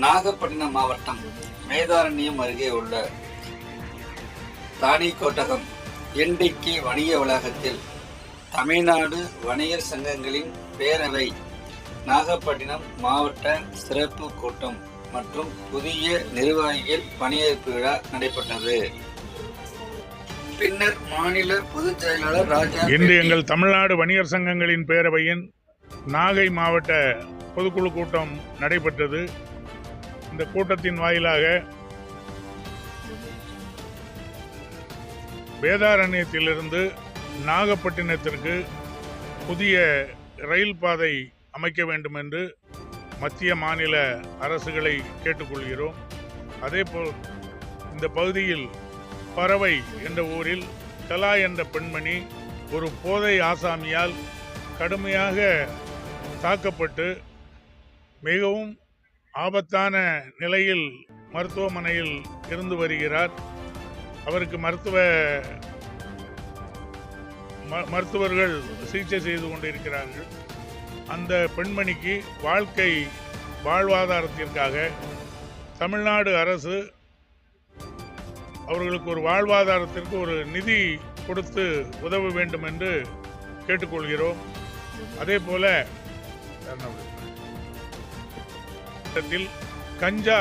நாகப்பட்டினம் மாவட்டம் வேதாரண்யம் அருகே உள்ள தானிக்கோட்டகம் என்டிகே வணிக வளாகத்தில் தமிழ்நாடு வணிகர் சங்கங்களின் பேரவை நாகப்பட்டினம் மாவட்ட சிறப்பு கூட்டம் மற்றும் புதிய நிர்வாகிகள் பணியேற்பு விழா நடைபெற்றது. பின்னர் மாநில பொதுச் செயலாளர் ராஜா இன்று எங்கள் தமிழ்நாடு வணிகர் சங்கங்களின் பேரவையின் நாகை மாவட்ட பொதுக்குழு கூட்டம் நடைபெற்றது. இந்த கூட்டத்தின் வாயிலாக வேதாரண்யத்திலிருந்து நாகப்பட்டினத்திற்கு புதிய ரயில் பாதை அமைக்க வேண்டும் என்று மத்திய மாநில அரசுகளை கேட்டுக்கொள்கிறோம். அதேபோல் இந்த பகுதியில் பறவை என்ற ஊரில் கலா என்ற பெண்மணி ஒரு போதை ஆசாமியால் கடுமையாக தாக்கப்பட்டு மிகவும் ஆபத்தான நிலையில் மருத்துவமனையில் இருந்து வருகிறார். அவருக்கு மருத்துவர்கள் சிகிச்சை செய்து கொண்டிருக்கிறார்கள். அந்த பெண்மணிக்கு வாழ்வாதாரத்திற்காக தமிழ்நாடு அரசு அவர்களுக்கு ஒரு வாழ்வாதாரத்திற்கு ஒரு நிதி கொடுத்து உதவ வேண்டும் என்று கேட்டுக்கொள்கிறோம். அதே போல கஞ்சா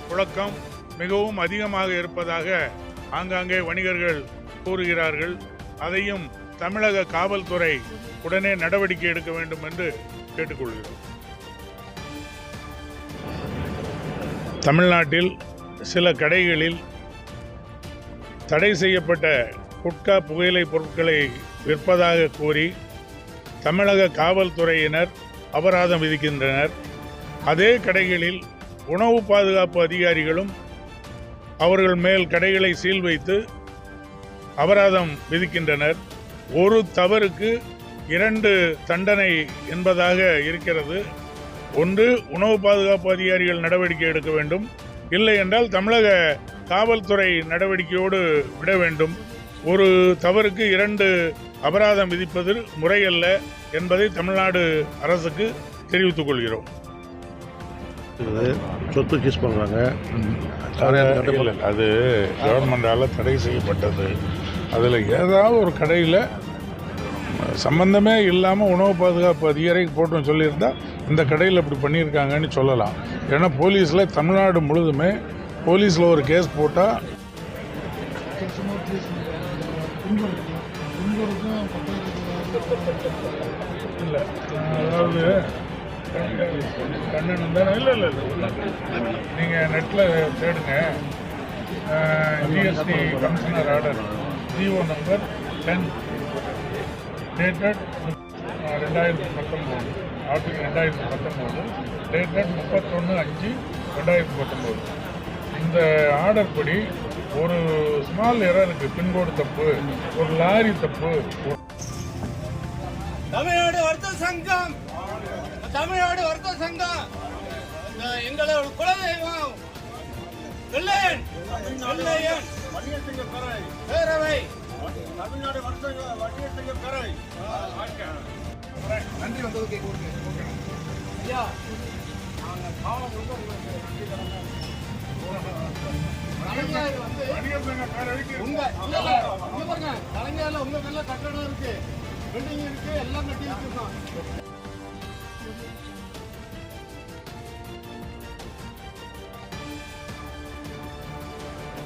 புழக்கம் மிகவும் அதிகமாக இருப்பதாக ஆங்காங்கே வணிகர்கள் கூறுகிறார்கள். அதையும் தமிழக காவல்துறை உடனே நடவடிக்கை எடுக்க வேண்டும் என்று கேட்டுக்கொள்கிறோம். தமிழ்நாட்டில் சில கடைகளில் தடை செய்யப்பட்ட குட்கா புகையிலை பொருட்களை விற்பதாக கூறி தமிழக காவல்துறையினர் அபராதம் விதிக்கின்றனர். அதே கடைகளில் உணவு பாதுகாப்பு அதிகாரிகளும் அவர்கள் மேல் கடைகளை சீல் வைத்து அபராதம் விதிக்கின்றனர். ஒரு தவறுக்கு 2 தண்டனை என்பதாக இருக்கிறது. ஒன்று, உணவு பாதுகாப்பு அதிகாரிகள் நடவடிக்கை எடுக்க வேண்டும், இல்லை என்றால் தமிழக காவல்துறை நடவடிக்கையோடு விட வேண்டும். ஒரு தவறுக்கு 2 அபராதம் விதிப்பது முறையல்ல என்பதை தமிழ்நாடு அரசுக்கு தெரிவித்துக் கொள்கிறோம். சொத்து கேஸ் பண்ணுறாங்க, அது கவர்மெண்டால் தடை செய்யப்பட்டது. அதில் ஏதாவது ஒரு கடையில் சம்பந்தமே இல்லாமல் உணவு பாதுகாப்பு அதிகாரிக்கு போட்டோம் சொல்லியிருந்தா இந்த கடையில் இப்படி பண்ணியிருக்காங்கன்னு சொல்லலாம். ஏன்னா போலீஸில் தமிழ்நாடு முழுதுமே போலீஸில் ஒரு கேஸ் போட்டால் இல்லை, அதாவது கண்ணன் தானே இல்லை நீங்கள் நெட்டில் தேடுங்க. GST commissioner order GO number 10 dated 2019, article 2019 dated 31/5/2019. இந்த ஆர்டர் படி ஒரு ஸ்மால் எரருக்கு பின்கோடு தப்பு, ஒரு லாரி தப்பு. தமிழ்நாடு வர்த்தக சங்கம் எங்களோட குலதெய்வம் வெள்ளையன் பேரவை தமிழ்நாடு வர்த்தக சங்க பேரவை. நன்றி வந்ததுக்கு ஐயா. நாங்கள் காலம் கலைஞர்ல உங்க பேர்ல கட்டடம் இருக்கு, பில்டிங் இருக்கு, எல்லாம் கட்டி வச்சிருக்கோம்.